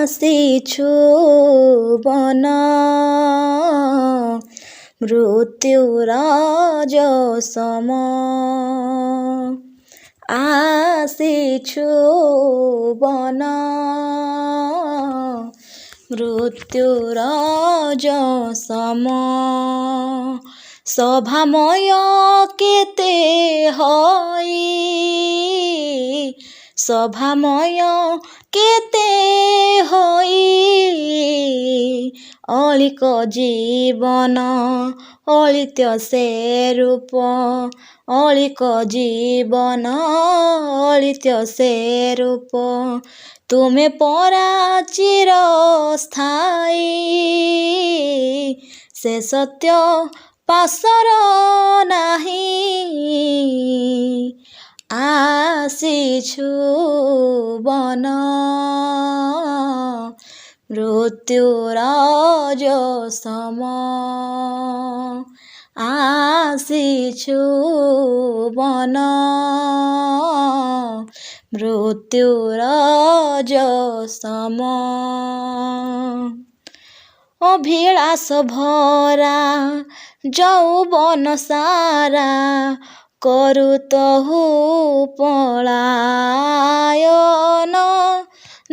ଆସିଛୁ ବନ ମୃତ୍ୟୁର ସମ ଆସିଛୁ ବନ ମୃତ୍ୟୁର ସମ ସଭାମୟ କେତେ ହୋଇ ସଭାମୟ କେତେ ହୋଇ ଅଳିକ ଜୀବନ ଅଳିତ୍ୟ ସେ ରୂପ ଅଳିକ ଜୀବନ ଅଳିତ୍ୟ ସେ ରୂପ ତୁମେ ପରା ଚିରସ୍ଥାୟୀ ସେ ସତ୍ୟ ପାସର ନାହିଁ ଆସିଛୁ ବନ ମୃତ୍ୟୁର ସମ ଆସିଛୁ ବନ ମୃତ୍ୟୁର ସମ ଅଭିଳାଷ ଭରା ଯୌବନ ସାରା କରୁତହୁ ପଳାୟନ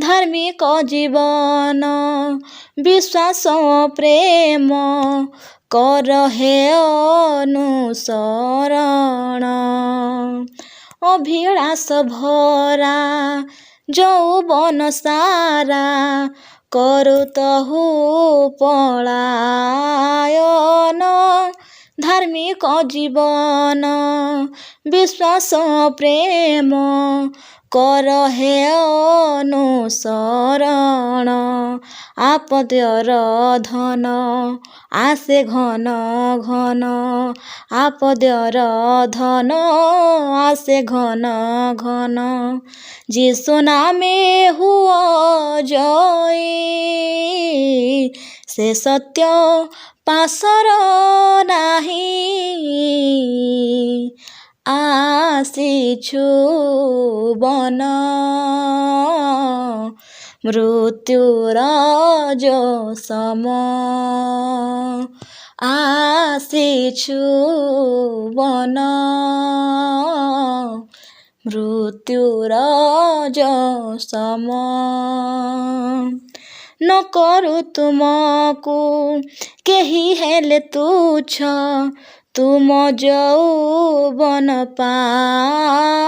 ଧାର୍ମିକ ଜୀବନ ବିଶ୍ୱାସ ପ୍ରେମ କର ହେ ଅନୁସରଣ ଅଭିଳାଷ ଭରା ଯୌବନ ସାରା କରୁତହୁ ପଳାୟନ ଧାର୍ମିକ ଜୀବନ ବିଶ୍ୱାସ ପ୍ରେମ କର ହେ ଅନୁସରଣ ଆପଦ୍ୟର ଧନ ଆସେ ଘନ ଘନ ଆପଦ୍ୟର ଧନ ଆସେ ଘନ ଘନ ଯୀଶୁ ନାମେ ହୁଅ ଜୟୀ ସେ ସତ୍ୟ ପାସର ନାହିଁ ଆସିଛୁ ବନ ମୃତ୍ୟୁର ସମ ଆସିଛୁ ବନ ମୃତ୍ୟୁର ସମ ନ କରୁ ତୁମକୁ କେହି ହେଲେ ତୁଚ୍ଛ ତୁମ ଯୌବନ ପାଇ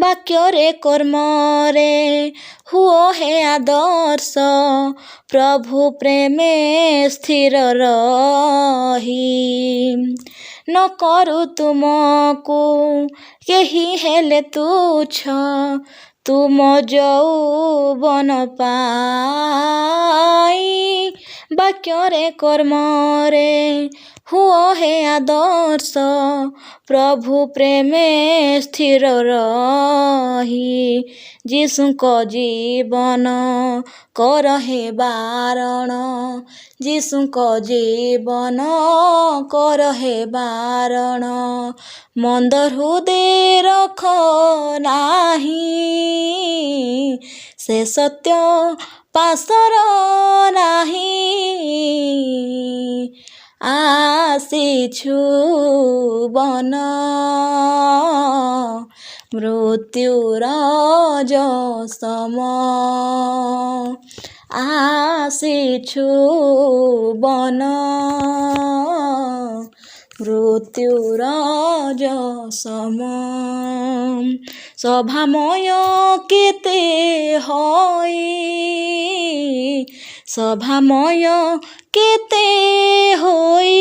ବାକ୍ୟରେ କର୍ମରେ ହୁଅ ହେ ଆଦର୍ଶ ପ୍ରଭୁ ପ୍ରେମେ ସ୍ଥିର ରହି ନ କରୁ ତୁମକୁ କେହି ହେଲେ ତୁଚ୍ଛ ତୁମ ଯୌବନ ପାଇ ବାକ୍ୟରେ କର୍ମରେ ହୁଅ ହେ ଆଦର୍ଶ ପ୍ରଭୁ ପ୍ରେମେ ସ୍ଥିର ରହି ଯୀଶୁଙ୍କ ଜୀବନ କର ହେ ବାରଣ ଯୀଶୁଙ୍କ ଜୀବନ କର ହେ ବାରଣ ମନ୍ଦ ହୃଦୟ ରଖ ନାହିଁ ସେ ସତ୍ୟ ପାସର ନାହିଁ ଆସିଛୁ ବନ ମୃତ୍ୟୁର ସମ ଆସିଛୁ ବନ ମୃତ୍ୟୁର ସମ ସଭାମୟ କେତେ ହୋଇ ସଭାମୟ କେତେ ହୋଇ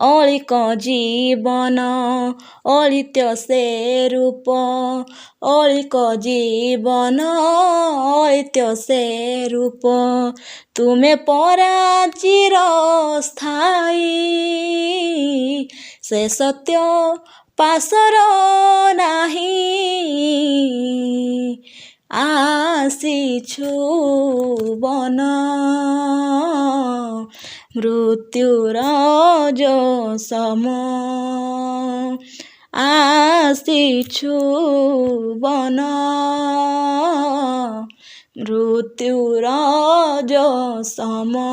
ଅଳିକ ଜୀବନ ଅଳିତ୍ୟ ସେ ରୂପ ଅଳିକ ଜୀବନ ଅଳିତ୍ୟ ସେ ରୂପ ତୁମେ ପରା ଚିରସ୍ଥାୟୀ ସେ ସତ୍ୟ ପାସର ନାହିଁ ଆସିଛୁ ବନ ମୃତ୍ୟୁର ସମ ଆସିଛୁ ବନ ମୃତ୍ୟୁର ଯ ସମ